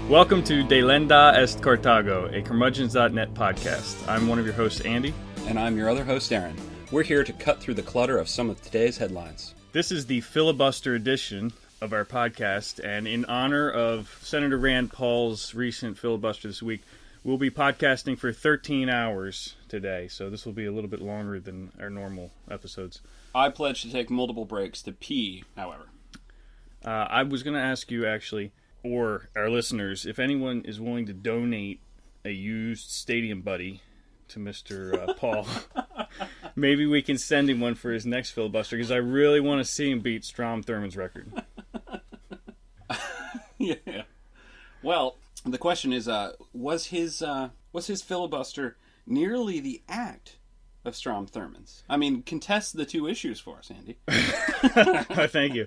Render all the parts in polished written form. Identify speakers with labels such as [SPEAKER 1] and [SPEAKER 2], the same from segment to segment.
[SPEAKER 1] Welcome to Delenda est Carthago, a curmudgeons.net podcast. I'm one of your hosts, Andy.
[SPEAKER 2] And I'm your other host, Aaron. We're here to cut through the clutter of some of today's headlines.
[SPEAKER 1] This is the Filibuster edition of our podcast, and in honor of Senator Rand Paul's recent filibuster this week, we'll be podcasting for 13 hours today, so this will be a little bit longer than our normal episodes.
[SPEAKER 2] I pledge to take multiple breaks to pee, however.
[SPEAKER 1] I was going to ask you, actually, or our listeners, if anyone is willing to donate a used Stadium Buddy to Mr. Paul, maybe we can send him one for his next filibuster, because I really want to see him beat Strom Thurmond's record.
[SPEAKER 2] Yeah. Well, the question is, was his filibuster nearly the act of Strom Thurmond's? I mean, contest the two issues for us, Andy.
[SPEAKER 1] Thank you.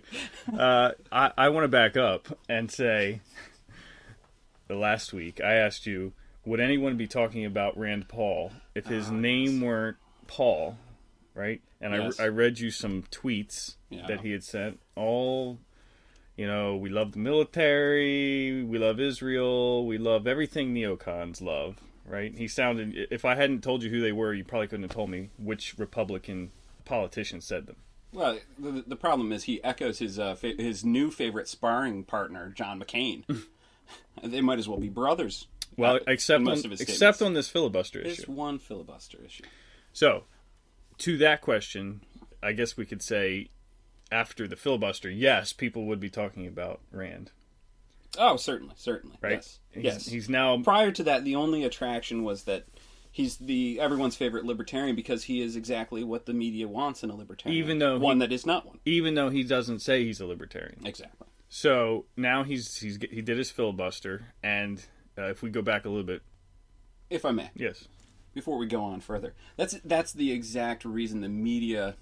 [SPEAKER 1] I want to back up and say, last week I asked you, would anyone be talking about Rand Paul if his name weren't Paul, right? And yes. I read you some tweets that he had sent. All, we love the military, we love Israel, we love everything neocons love, right? He sounded, if I hadn't told you who they were, you probably couldn't have told me which Republican politician said them.
[SPEAKER 2] Well, the problem is he echoes his new favorite sparring partner, John McCain. They might as well be brothers.
[SPEAKER 1] Well, except on this filibuster issue.
[SPEAKER 2] There's one filibuster issue.
[SPEAKER 1] So, to that question, I guess we could say, after the filibuster, yes, people would be talking about Rand.
[SPEAKER 2] Oh, certainly.
[SPEAKER 1] Right?
[SPEAKER 2] Yes.
[SPEAKER 1] He's now...
[SPEAKER 2] Prior to that, the only attraction was that he's everyone's favorite libertarian because he is exactly what the media wants in a libertarian.
[SPEAKER 1] Even though
[SPEAKER 2] that is not one.
[SPEAKER 1] Even though he doesn't say he's a libertarian.
[SPEAKER 2] Exactly.
[SPEAKER 1] So, now he did his filibuster, and if we go back a little bit...
[SPEAKER 2] If I may.
[SPEAKER 1] Yes.
[SPEAKER 2] Before we go on further. That's the exact reason the media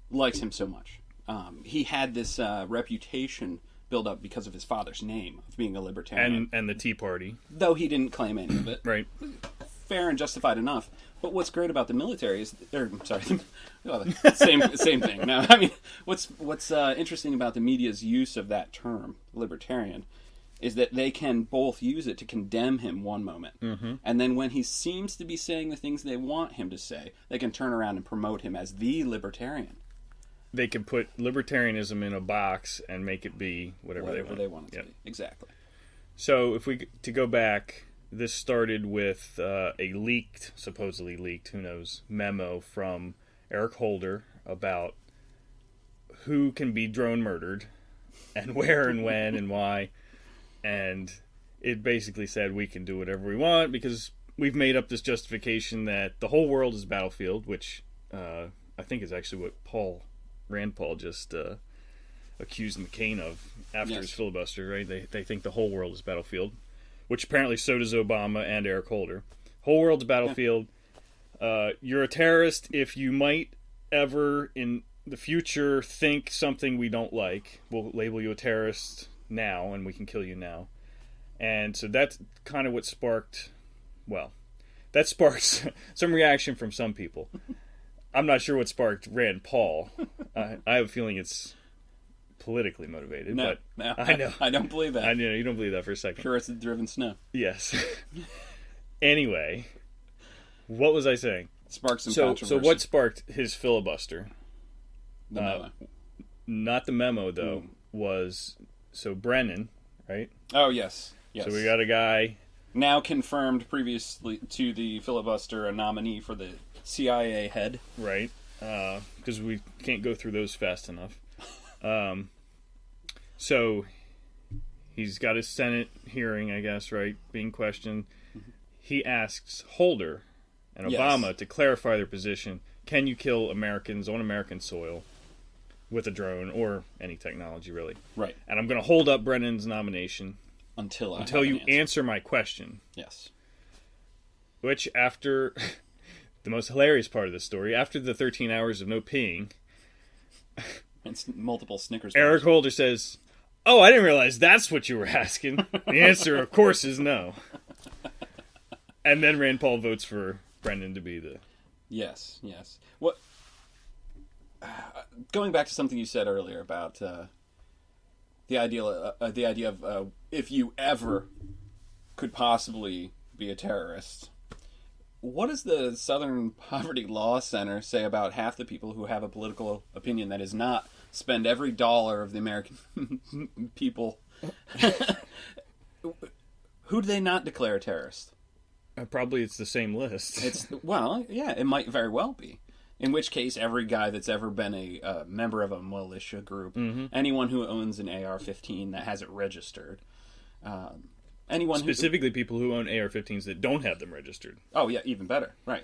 [SPEAKER 2] likes him so much. He had this reputation built up because of his father's name of being a libertarian.
[SPEAKER 1] And the Tea Party.
[SPEAKER 2] Though he didn't claim any of it.
[SPEAKER 1] Right.
[SPEAKER 2] Fair and justified enough. But what's great about the military is... same thing. No, I mean, what's interesting about the media's use of that term, libertarian, is that they can both use it to condemn him one moment. Mm-hmm. And then when he seems to be saying the things they want him to say, they can turn around and promote him as the libertarian.
[SPEAKER 1] They can put libertarianism in a box and make it be whatever they want
[SPEAKER 2] it to be. Exactly.
[SPEAKER 1] So to go back, this started with a supposedly leaked, who knows, memo from Eric Holder about who can be drone murdered and where and when and why. And it basically said we can do whatever we want because we've made up this justification that the whole world is a battlefield, which I think is actually what Rand Paul just accused McCain of after his filibuster, right? They think the whole world is battlefield, which apparently so does Obama and Eric Holder. Whole world's a battlefield. You're a terrorist if you might ever in the future think something we don't like. We'll label you a terrorist now, and we can kill you now. And so that's kind of what sparked some reaction from some people. I'm not sure what sparked Rand Paul. I have a feeling it's politically motivated.
[SPEAKER 2] No,
[SPEAKER 1] I know.
[SPEAKER 2] I don't believe that.
[SPEAKER 1] I know you don't believe that for a second.
[SPEAKER 2] Sure, it's the driven snow.
[SPEAKER 1] Yes. Anyway, what was I saying?
[SPEAKER 2] Sparked some controversy.
[SPEAKER 1] So what sparked his filibuster?
[SPEAKER 2] The memo.
[SPEAKER 1] Not the memo, though. Was Brennan, right?
[SPEAKER 2] Oh, yes.
[SPEAKER 1] So we got a guy
[SPEAKER 2] now confirmed previously to the filibuster, a nominee for the CIA head.
[SPEAKER 1] Right. Because we can't go through those fast enough. So he's got his Senate hearing, I guess, right? Being questioned. Mm-hmm. He asks Holder and Obama to clarify their position. Can you kill Americans on American soil with a drone or any technology, really?
[SPEAKER 2] Right.
[SPEAKER 1] And I'm going to hold up Brennan's nomination until you answer my question.
[SPEAKER 2] Yes.
[SPEAKER 1] Which, after the most hilarious part of the story, after the 13 hours of no peeing,
[SPEAKER 2] and multiple Snickers bars,
[SPEAKER 1] Eric Holder says, "Oh, I didn't realize that's what you were asking." The answer, of course, is no. And then Rand Paul votes for Brennan to be the...
[SPEAKER 2] Yes. What? Going back to something you said earlier about the idea of if you ever could possibly be a terrorist. What does the Southern Poverty Law Center say about half the people who have a political opinion that is not spend every dollar of the American people? Who do they not declare a terrorist?
[SPEAKER 1] Probably it's the same list.
[SPEAKER 2] Well, yeah, it might very well be. In which case, every guy that's ever been a member of a militia group, anyone who owns an AR-15 that has it registered, anyone
[SPEAKER 1] specifically people who own AR-15s that don't have them registered.
[SPEAKER 2] Oh yeah, even better, right?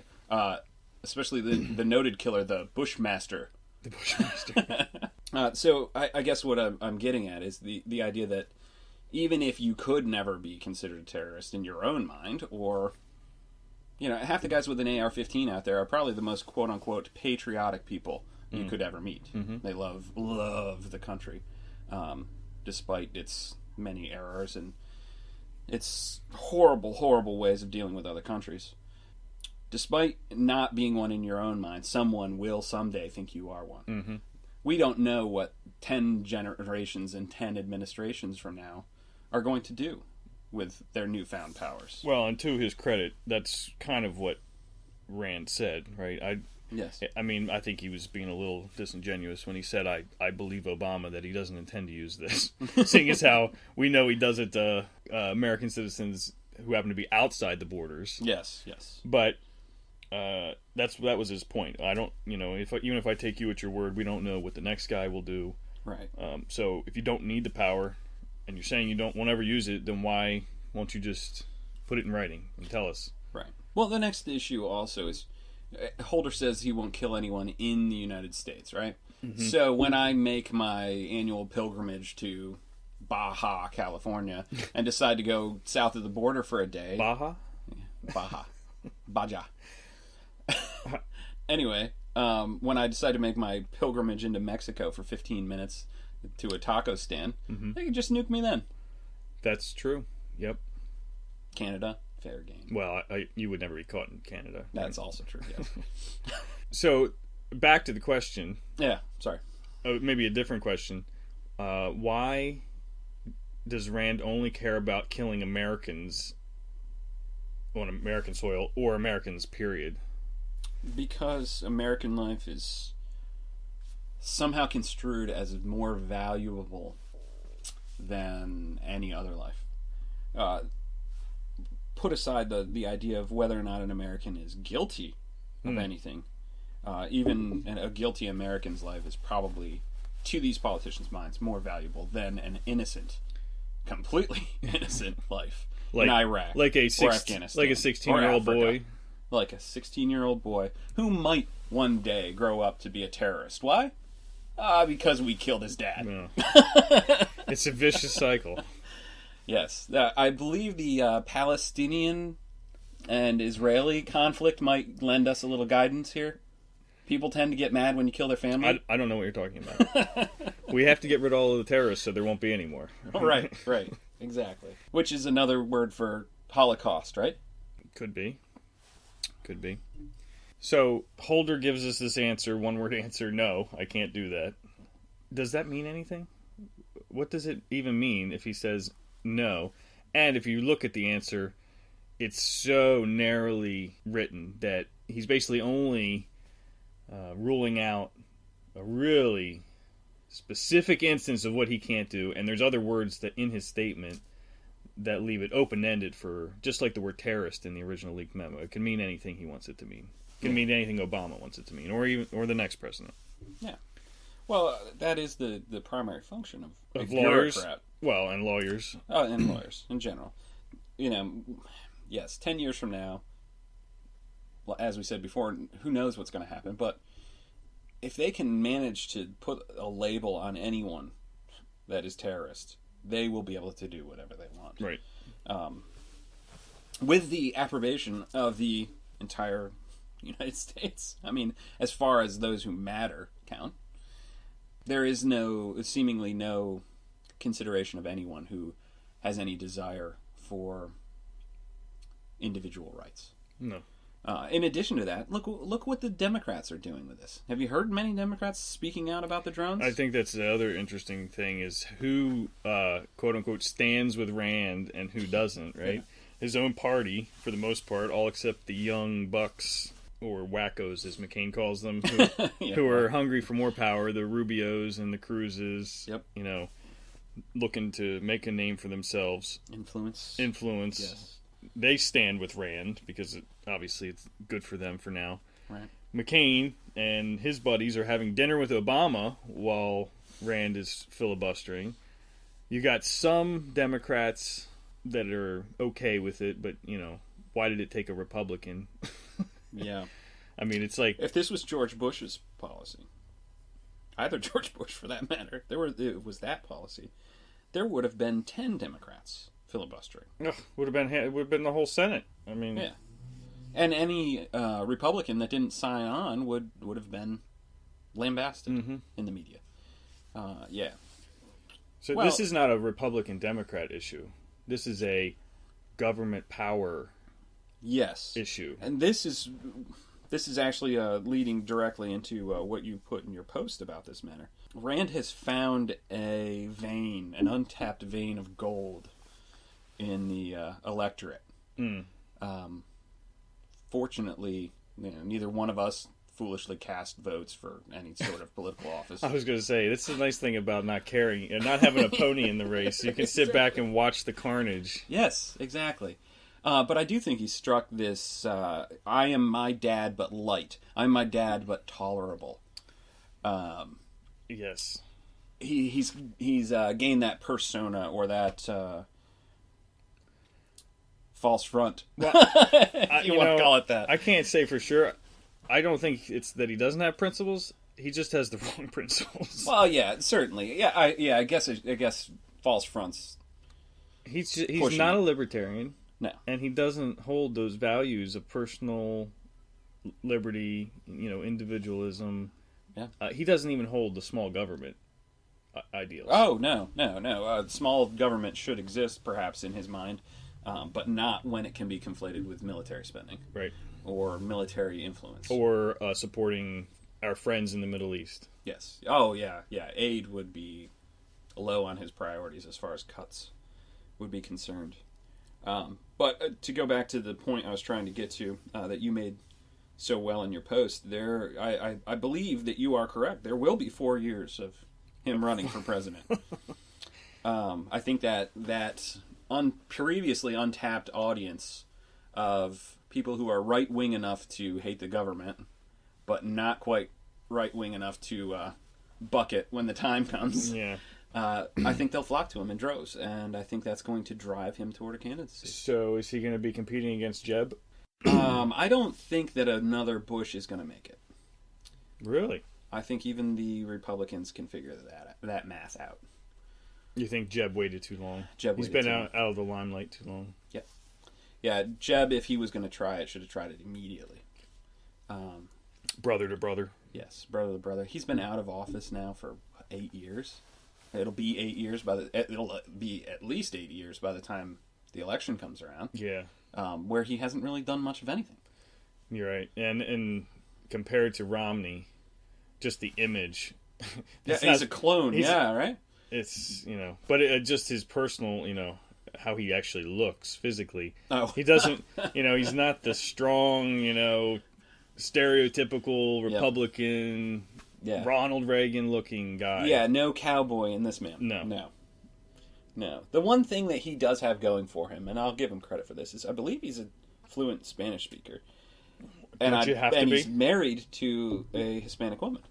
[SPEAKER 2] Especially the noted killer, the Bushmaster.
[SPEAKER 1] The Bushmaster.
[SPEAKER 2] So I guess what I'm getting at is the idea that even if you could never be considered a terrorist in your own mind, or half the guys with an AR-15 out there are probably the most quote-unquote patriotic people you could ever meet. They love the country, despite its many errors and its horrible ways of dealing with other countries. Despite not being one in your own mind, someone will someday think you are one. We don't know what 10 generations and 10 administrations from now are going to do with their newfound powers.
[SPEAKER 1] Well, and to his credit, that's kind of what Rand said, right?
[SPEAKER 2] Yes.
[SPEAKER 1] I mean, I think he was being a little disingenuous when he said, I believe Obama that he doesn't intend to use this. Seeing as how we know he does it to American citizens who happen to be outside the borders.
[SPEAKER 2] Yes.
[SPEAKER 1] But that was his point. I don't, even if I take you at your word, we don't know what the next guy will do.
[SPEAKER 2] Right.
[SPEAKER 1] So if you don't need the power, and you're saying you won't ever use it, then why won't you just put it in writing and tell us?
[SPEAKER 2] Right. Well, the next issue also is Holder says he won't kill anyone in the United States, right? So when I make my annual pilgrimage to Baja, California, and decide to go south of the border for a day...
[SPEAKER 1] Baja?
[SPEAKER 2] Baja. Anyway, when I decide to make my pilgrimage into Mexico for 15 minutes to a taco stand, they could just nuke me then.
[SPEAKER 1] That's true. Yep.
[SPEAKER 2] Canada, fair game.
[SPEAKER 1] Well, you would never be caught in Canada.
[SPEAKER 2] That's also true, yes.
[SPEAKER 1] So, back to the question.
[SPEAKER 2] Yeah, sorry.
[SPEAKER 1] Maybe a different question. Why does Rand only care about killing Americans on American soil, or Americans, period?
[SPEAKER 2] Because American life is somehow construed as more valuable than any other life. Put aside the idea of whether or not an American is guilty of anything. Even a guilty American's life is probably, to these politicians' minds, more valuable than an innocent, completely innocent life in Iraq or Afghanistan.
[SPEAKER 1] Like a 16-year-old boy.
[SPEAKER 2] Like a 16-year-old boy who might one day grow up to be a terrorist. Why? Because we killed his dad.
[SPEAKER 1] No. It's a vicious cycle.
[SPEAKER 2] Yes. I believe the Palestinian and Israeli conflict might lend us a little guidance here. People tend to get mad when you kill their family.
[SPEAKER 1] I don't know what you're talking about. We have to get rid of all of the terrorists so there won't be any more.
[SPEAKER 2] Right. Exactly. Which is another word for Holocaust, right?
[SPEAKER 1] Could be. So, Holder gives us this answer, one-word answer, no, I can't do that. Does that mean anything? What does it even mean if he says no? And if you look at the answer, it's so narrowly written that he's basically only ruling out a really specific instance of what he can't do, and there's other words that in his statement that leave it open-ended for, just like the word terrorist in the original leaked memo. It can mean anything he wants it to mean. It can mean anything Obama wants it to mean, or the next president. Yeah.
[SPEAKER 2] Well, that is the primary function of
[SPEAKER 1] lawyers.
[SPEAKER 2] Bureaucrat.
[SPEAKER 1] Well, and lawyers.
[SPEAKER 2] And lawyers in general. Yes, 10 years from now, well, as we said before, who knows what's going to happen, but if they can manage to put a label on anyone that is terrorist, they will be able to do whatever they want.
[SPEAKER 1] Right.
[SPEAKER 2] With the approbation of the entire United States. I mean, as far as those who matter count, there is seemingly no consideration of anyone who has any desire for individual rights.
[SPEAKER 1] No.
[SPEAKER 2] In addition to that, look what the Democrats are doing with this. Have you heard many Democrats speaking out about the drones?
[SPEAKER 1] I think that's the other interesting thing is who, quote unquote, stands with Rand and who doesn't, right? Yeah. His own party, for the most part, all except the young bucks, or wackos, as McCain calls them, who are hungry for more power, the Rubios and the Cruzes, looking to make a name for themselves. Influence.
[SPEAKER 2] Yes.
[SPEAKER 1] They stand with Rand because obviously it's good for them for now.
[SPEAKER 2] Right.
[SPEAKER 1] McCain and his buddies are having dinner with Obama while Rand is filibustering. You got some Democrats that are okay with it, but, why did it take a Republican?
[SPEAKER 2] Yeah.
[SPEAKER 1] I mean, it's like...
[SPEAKER 2] If this was George Bush's policy, either George Bush for that matter, it was that policy, there would have been 10 Democrats filibustering.
[SPEAKER 1] Would have been the whole Senate. I mean...
[SPEAKER 2] Yeah. And any Republican that didn't sign on would have been lambasted in the media. Yeah.
[SPEAKER 1] So this is not a Republican-Democrat issue. This is a government power issue.
[SPEAKER 2] And this is actually leading directly into what you put in your post about this matter. Rand has found an untapped vein of gold in the electorate. Fortunately, neither one of us foolishly cast votes for any sort of political office.
[SPEAKER 1] I was going to say, this is a nice thing about not caring and not having a pony in the race. You can sit back and watch the carnage.
[SPEAKER 2] Yes, exactly. But I do think he struck this, I am my dad but light. I'm my dad but tolerable.
[SPEAKER 1] Yes.
[SPEAKER 2] He's gained that persona or that false front.
[SPEAKER 1] Well,
[SPEAKER 2] you want to call it that.
[SPEAKER 1] I can't say for sure. I don't think it's that he doesn't have principles. He just has the wrong principles.
[SPEAKER 2] Well, yeah, certainly. Yeah, I guess false fronts.
[SPEAKER 1] He's not a libertarian.
[SPEAKER 2] No.
[SPEAKER 1] And he doesn't hold those values of personal liberty, individualism.
[SPEAKER 2] Yeah.
[SPEAKER 1] He doesn't even hold the small government ideals.
[SPEAKER 2] Oh, no. Small government should exist, perhaps, in his mind, but not when it can be conflated with military spending.
[SPEAKER 1] Right.
[SPEAKER 2] Or military influence.
[SPEAKER 1] Or supporting our friends in the Middle East.
[SPEAKER 2] Yes. Oh, yeah. Aid would be low on his priorities as far as cuts would be concerned. But to go back to the point I was trying to get to, that you made so well in your post, I believe that you are correct. There will be 4 years of him running for president. I think that previously untapped audience of people who are right-wing enough to hate the government, but not quite right-wing enough to bucket when the time comes.
[SPEAKER 1] Yeah.
[SPEAKER 2] I think they'll flock to him in droves, and I think that's going to drive him toward a candidacy.
[SPEAKER 1] So is he going to be competing against Jeb?
[SPEAKER 2] I don't think that another Bush is going to make it.
[SPEAKER 1] Really?
[SPEAKER 2] I think even the Republicans can figure that math out.
[SPEAKER 1] You think Jeb waited too long?
[SPEAKER 2] He's
[SPEAKER 1] been out of the limelight too long.
[SPEAKER 2] Yep. Yeah, Jeb, if he was going to try it, should have tried it immediately.
[SPEAKER 1] Brother to brother.
[SPEAKER 2] Yes, brother to brother. He's been out of office now for 8 years. It'll be 8 years it'll be at least 8 years by the time the election comes around.
[SPEAKER 1] Yeah.
[SPEAKER 2] Where he hasn't really done much of anything.
[SPEAKER 1] You're right. And compared to Romney, just the image.
[SPEAKER 2] Yeah, he's a clone. Yeah, right?
[SPEAKER 1] It's, but just his personal, how he actually looks physically.
[SPEAKER 2] Oh.
[SPEAKER 1] He doesn't, he's not the strong, stereotypical Republican, Ronald Reagan looking guy.
[SPEAKER 2] Yeah, no cowboy in this man. No. The one thing that he does have going for him, and I'll give him credit for this, is I believe he's a fluent Spanish speaker. And he's married to a Hispanic woman.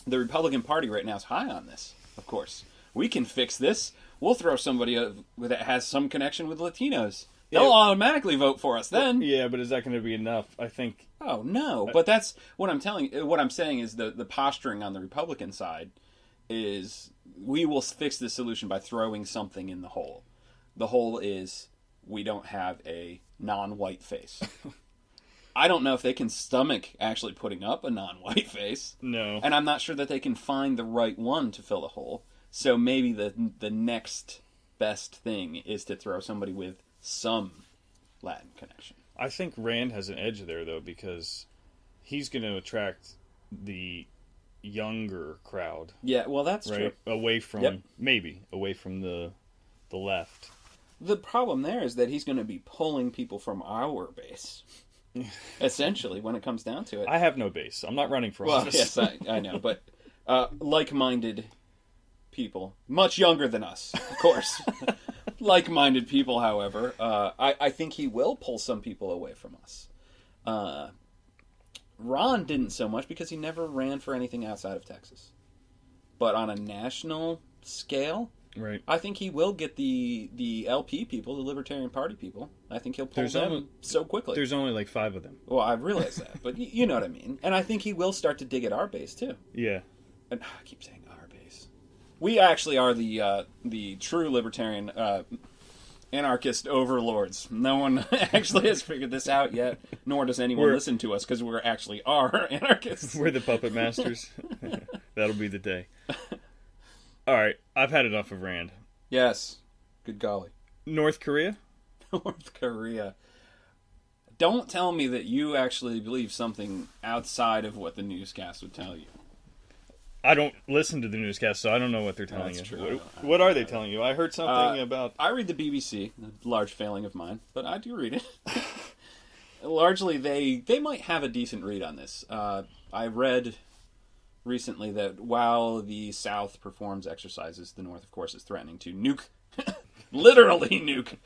[SPEAKER 2] The Republican Party right now is high on this, of course. We can fix this. We'll throw somebody that has some connection with Latinos. They'll automatically vote for us then.
[SPEAKER 1] Yeah, but is that going to be enough? I think.
[SPEAKER 2] Oh, no. But that's what I'm what I'm saying is the posturing on the Republican side is we will fix this solution by throwing something in the hole. The hole is we don't have a non-white face. I don't know if they can stomach actually putting up a non-white face.
[SPEAKER 1] No.
[SPEAKER 2] And I'm not sure that they can find the right one to fill the hole. So maybe the next best thing is to throw somebody with some Latin connection.
[SPEAKER 1] I think Rand has an edge there, though, because he's going to attract the younger crowd.
[SPEAKER 2] Yeah, well, that's
[SPEAKER 1] right?
[SPEAKER 2] true.
[SPEAKER 1] Away from, maybe, away from the left.
[SPEAKER 2] The problem there is that he's going to be pulling people from our base. Essentially, when it comes down to it.
[SPEAKER 1] I have no base. I'm not running for office.
[SPEAKER 2] Yes, I know, but like-minded people, much younger than us, of course. Like-minded people, however, I think he will pull some people away from us. Ron didn't so much because he never ran for anything outside of Texas. But on a national scale,
[SPEAKER 1] right,
[SPEAKER 2] I think he will get the LP people, the Libertarian Party people. I think he'll pull them so quickly.
[SPEAKER 1] There's only like 5 of them.
[SPEAKER 2] Well, I realize that, but you know what I mean. And I think he will start to dig at our base, too.
[SPEAKER 1] Yeah.
[SPEAKER 2] And I keep saying our base. We actually are the true Libertarian anarchist overlords. No one actually has figured this out yet, nor does anyone listen to us, because we're actually are anarchists.
[SPEAKER 1] We're the puppet masters. That'll be the day. All right, I've had enough of Rand.
[SPEAKER 2] Yes. Good golly.
[SPEAKER 1] North Korea?
[SPEAKER 2] North Korea. Don't tell me that you actually believe something outside of what the newscast would tell you.
[SPEAKER 1] I don't listen to the newscast, so I don't know what they're telling you.
[SPEAKER 2] True.
[SPEAKER 1] What are they telling you? I heard something about...
[SPEAKER 2] I read the BBC, a large failing of mine, but I do read it. Largely, they might have a decent read on this. I read recently that while the South performs exercises, the North, of course, is threatening to nuke, literally nuke,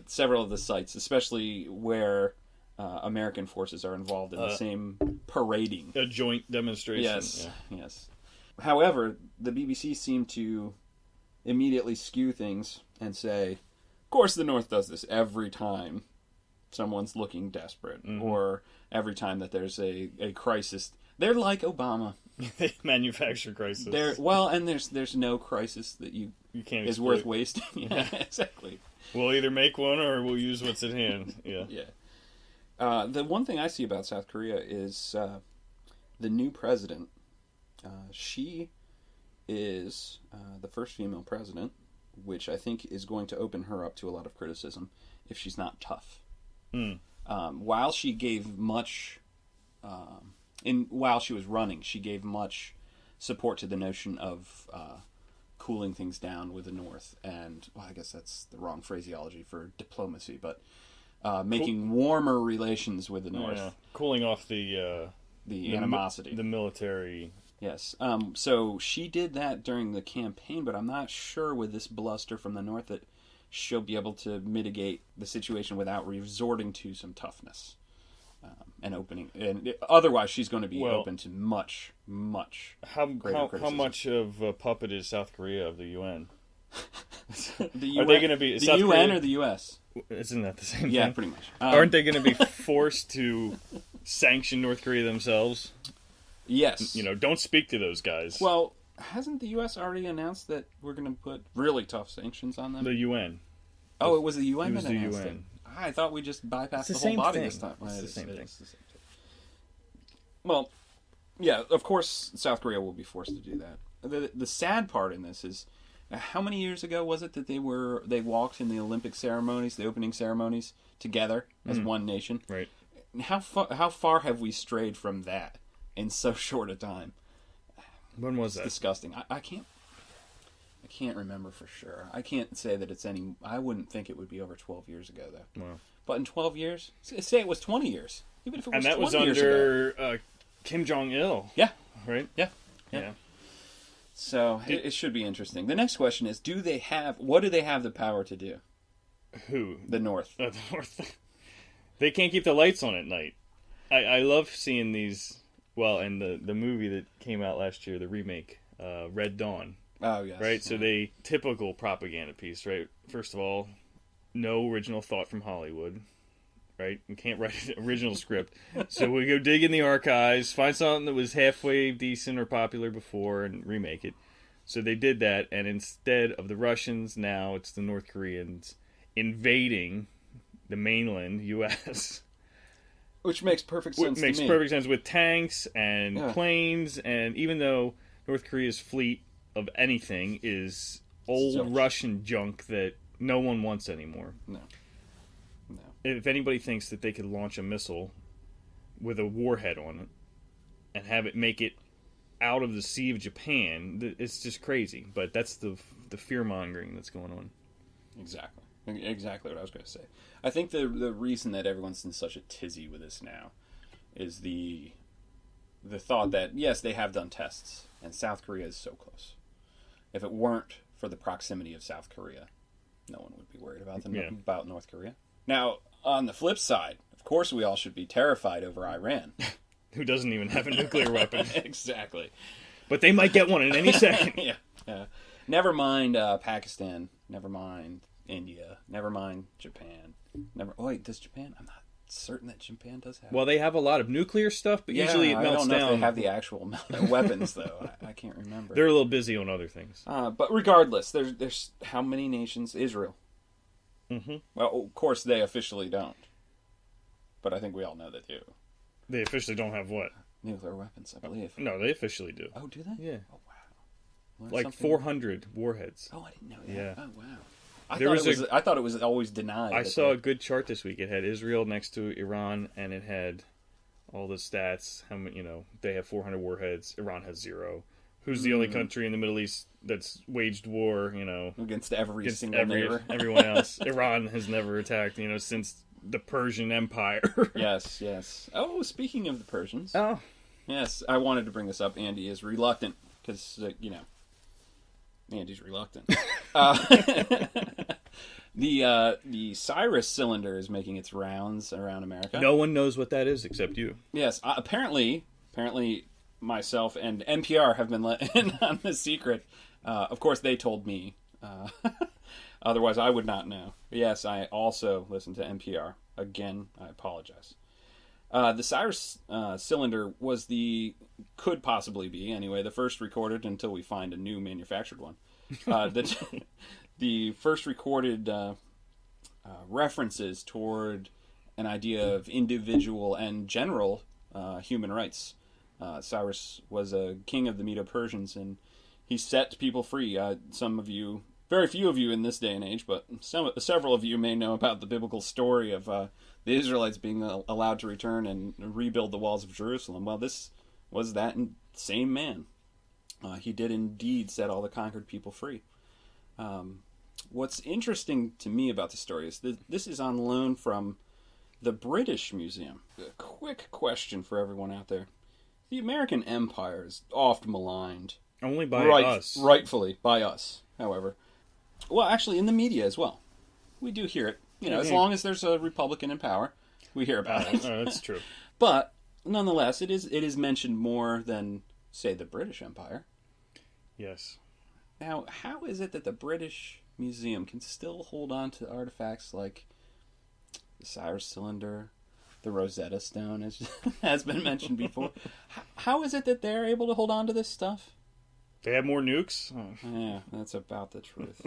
[SPEAKER 2] several of the sites, especially where American forces are involved in the same parading.
[SPEAKER 1] A joint demonstration.
[SPEAKER 2] Yes, yes. However, the BBC seemed to immediately skew things and say, of course the North does this every time someone's looking desperate, or every time that there's a crisis. They're like Obama.
[SPEAKER 1] They manufacture crisis.
[SPEAKER 2] And there's no crisis that you
[SPEAKER 1] can't
[SPEAKER 2] is worth wasting. Yeah, exactly.
[SPEAKER 1] We'll either make one or we'll use what's at hand. Yeah.
[SPEAKER 2] Yeah. The one thing I see about South Korea is the new president. She is the first female president, which I think is going to open her up to a lot of criticism if she's not tough. While she gave much, while she was running, she gave much support to the notion of cooling things down with the North, and well, I guess that's the wrong phraseology for diplomacy, but making warmer relations with the North,
[SPEAKER 1] cooling off the
[SPEAKER 2] animosity,
[SPEAKER 1] the military.
[SPEAKER 2] Yes. So she did that during the campaign, but I'm not sure with this bluster from the North that she'll be able to mitigate the situation without resorting to some toughness and opening. And otherwise, she's going to be open to much greater criticism.
[SPEAKER 1] How much of a puppet is South Korea of the UN?
[SPEAKER 2] Are
[SPEAKER 1] they going to be
[SPEAKER 2] the UN or the US?
[SPEAKER 1] Isn't that the same thing?
[SPEAKER 2] Yeah, pretty much.
[SPEAKER 1] Aren't they going to be forced to sanction North Korea themselves?
[SPEAKER 2] Yes.
[SPEAKER 1] Don't speak to those guys.
[SPEAKER 2] Well, hasn't the U.S. already announced that we're going to put really tough sanctions on them?
[SPEAKER 1] The UN.
[SPEAKER 2] Oh, it was the UN
[SPEAKER 1] that
[SPEAKER 2] announced
[SPEAKER 1] it.
[SPEAKER 2] it. I thought we just bypassed the whole body this time.
[SPEAKER 1] It's the same thing.
[SPEAKER 2] Well, yeah, of course South Korea will be forced to do that. The sad part in this is, how many years ago was it that they walked in the Olympic ceremonies, the opening ceremonies, together as one nation?
[SPEAKER 1] Right.
[SPEAKER 2] How far have we strayed from that in so short a time?
[SPEAKER 1] When was that?
[SPEAKER 2] Disgusting. I can't remember for sure. I can't say that it's any. I wouldn't think it would be over 12 years ago, though.
[SPEAKER 1] Wow.
[SPEAKER 2] But in 12 years, say it was 20 years. Even if it was 20 years ago.
[SPEAKER 1] And that was under Kim Jong-il.
[SPEAKER 2] Yeah.
[SPEAKER 1] Right.
[SPEAKER 2] Yeah. So it should be interesting. The next question is: what do they have the power to do?
[SPEAKER 1] Who?
[SPEAKER 2] The North.
[SPEAKER 1] The North. They can't keep the lights on at night. I love seeing these. Well, and the movie that came out last year, the remake, Red Dawn.
[SPEAKER 2] Oh, yes.
[SPEAKER 1] Right? So typical propaganda piece, right? First of all, no original thought from Hollywood, right? You can't write an original script. So we go dig in the archives, find something that was halfway decent or popular before, and remake it. So they did that, and instead of the Russians, now it's the North Koreans invading the mainland U.S.,
[SPEAKER 2] which makes perfect sense to me.
[SPEAKER 1] Makes perfect sense with tanks and planes, and even though North Korea's fleet of anything is old Russian junk that no one wants anymore.
[SPEAKER 2] No.
[SPEAKER 1] if anybody thinks that they could launch a missile with a warhead on it and have it make it out of the Sea of Japan, it's just crazy. But that's the fear-mongering that's going on.
[SPEAKER 2] Exactly what I was going to say. I think the reason that everyone's in such a tizzy with this now is the thought that, yes, they have done tests, and South Korea is so close. If it weren't for the proximity of South Korea, no one would be worried about North Korea. Now, on the flip side, of course we all should be terrified over Iran.
[SPEAKER 1] Who doesn't even have a nuclear weapon.
[SPEAKER 2] Exactly.
[SPEAKER 1] But they might get one in any second.
[SPEAKER 2] Yeah. Never mind Pakistan. Never mind India. Never mind Japan. Wait, does Japan? I'm not certain that Japan does have.
[SPEAKER 1] Well, they have a lot of nuclear stuff, but usually it melts down. I don't know
[SPEAKER 2] if they have the actual weapons, though. I can't remember.
[SPEAKER 1] They're a little busy on other things.
[SPEAKER 2] But regardless, there's how many nations? Israel.
[SPEAKER 1] Mm-hmm.
[SPEAKER 2] Well, of course, they officially don't. But I think we all know they do.
[SPEAKER 1] They officially don't have what?
[SPEAKER 2] Nuclear weapons, I believe.
[SPEAKER 1] No, they officially do.
[SPEAKER 2] Oh, do they?
[SPEAKER 1] Yeah.
[SPEAKER 2] Oh, wow.
[SPEAKER 1] Like 400 warheads.
[SPEAKER 2] Oh, I didn't know that.
[SPEAKER 1] Yeah.
[SPEAKER 2] Oh, wow. I thought it was always denied.
[SPEAKER 1] I saw a good chart this week. It had Israel next to Iran, and it had all the stats. How many? They have 400 warheads. Iran has 0. Who's the only country in the Middle East that's waged war?
[SPEAKER 2] Against every single neighbor.
[SPEAKER 1] Everyone else. Iran has never attacked. Since the Persian Empire.
[SPEAKER 2] Yes. Oh, speaking of the Persians.
[SPEAKER 1] Oh,
[SPEAKER 2] yes. I wanted to bring this up. Andy is reluctant because Andy's reluctant. The Cyrus cylinder is making its rounds around America.
[SPEAKER 1] No one knows what that is except you.
[SPEAKER 2] Yes, apparently, myself and NPR have been let in on the secret. Of course, they told me. Otherwise, I would not know. But yes, I also listen to NPR. Again, I apologize. The Cyrus cylinder could possibly be, anyway, the first recorded until we find a new manufactured one. The first recorded references toward an idea of individual and general human rights. Cyrus was a king of the Medo-Persians, and he set people free. Some of you, very few of you in this day and age, but several of you may know about the biblical story of the Israelites being allowed to return and rebuild the walls of Jerusalem. Well, this was that same man. He did indeed set all the conquered people free. What's interesting to me about the story is that this is on loan from the British Museum. A quick question for everyone out there. The American Empire is oft maligned.
[SPEAKER 1] Only by us.
[SPEAKER 2] Rightfully, by us, however. Well, actually, in the media as well. We do hear it. As long as there's a Republican in power, we hear about it.
[SPEAKER 1] That's true.
[SPEAKER 2] But, nonetheless, it is mentioned more than, say, the British Empire.
[SPEAKER 1] Yes.
[SPEAKER 2] Now, how is it that the British Museum can still hold on to artifacts like the Cyrus cylinder, the Rosetta Stone, as has been mentioned before? How is it that they're able to hold on to this stuff?
[SPEAKER 1] They have more nukes?
[SPEAKER 2] Oh. Yeah, that's about the truth.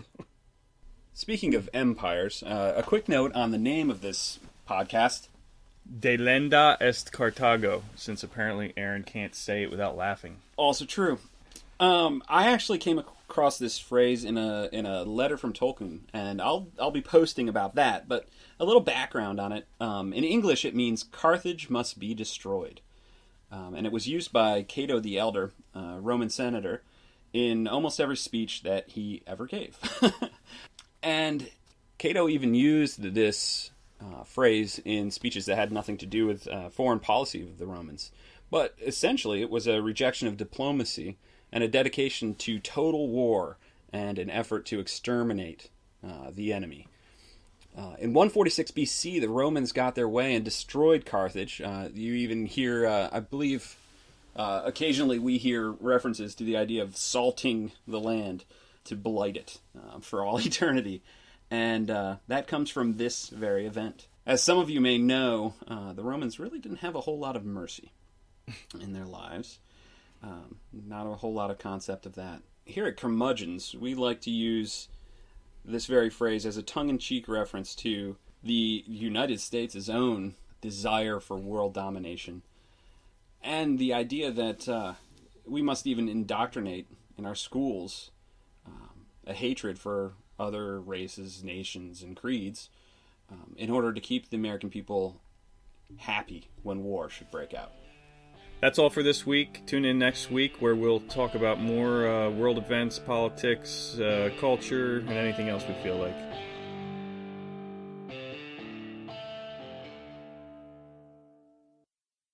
[SPEAKER 2] Speaking of empires, a quick note on the name of this podcast.
[SPEAKER 1] Delenda est Carthago, since apparently Aaron can't say it without laughing. Also
[SPEAKER 2] true. I actually came across this phrase in a letter from Tolkien, and I'll be posting about that. But a little background on it. In English, it means Carthage must be destroyed, and it was used by Cato the Elder, Roman senator, in almost every speech that he ever gave. And Cato even used this phrase in speeches that had nothing to do with foreign policy of the Romans. But essentially, it was a rejection of diplomacy and a dedication to total war and an effort to exterminate the enemy. In 146 BC, the Romans got their way and destroyed Carthage. You even hear, I believe, occasionally we hear references to the idea of salting the land to blight it for all eternity. And that comes from this very event. As some of you may know, the Romans really didn't have a whole lot of mercy in their lives. Not a whole lot of concept of that. Here at Curmudgeons, we like to use this very phrase as a tongue-in-cheek reference to the United States' own desire for world domination, and the idea that we must even indoctrinate in our schools a hatred for other races, nations, and creeds in order to keep the American people happy when war should break out.
[SPEAKER 1] That's all for this week. Tune in next week where we'll talk about more world events, politics, culture, and anything else we feel like.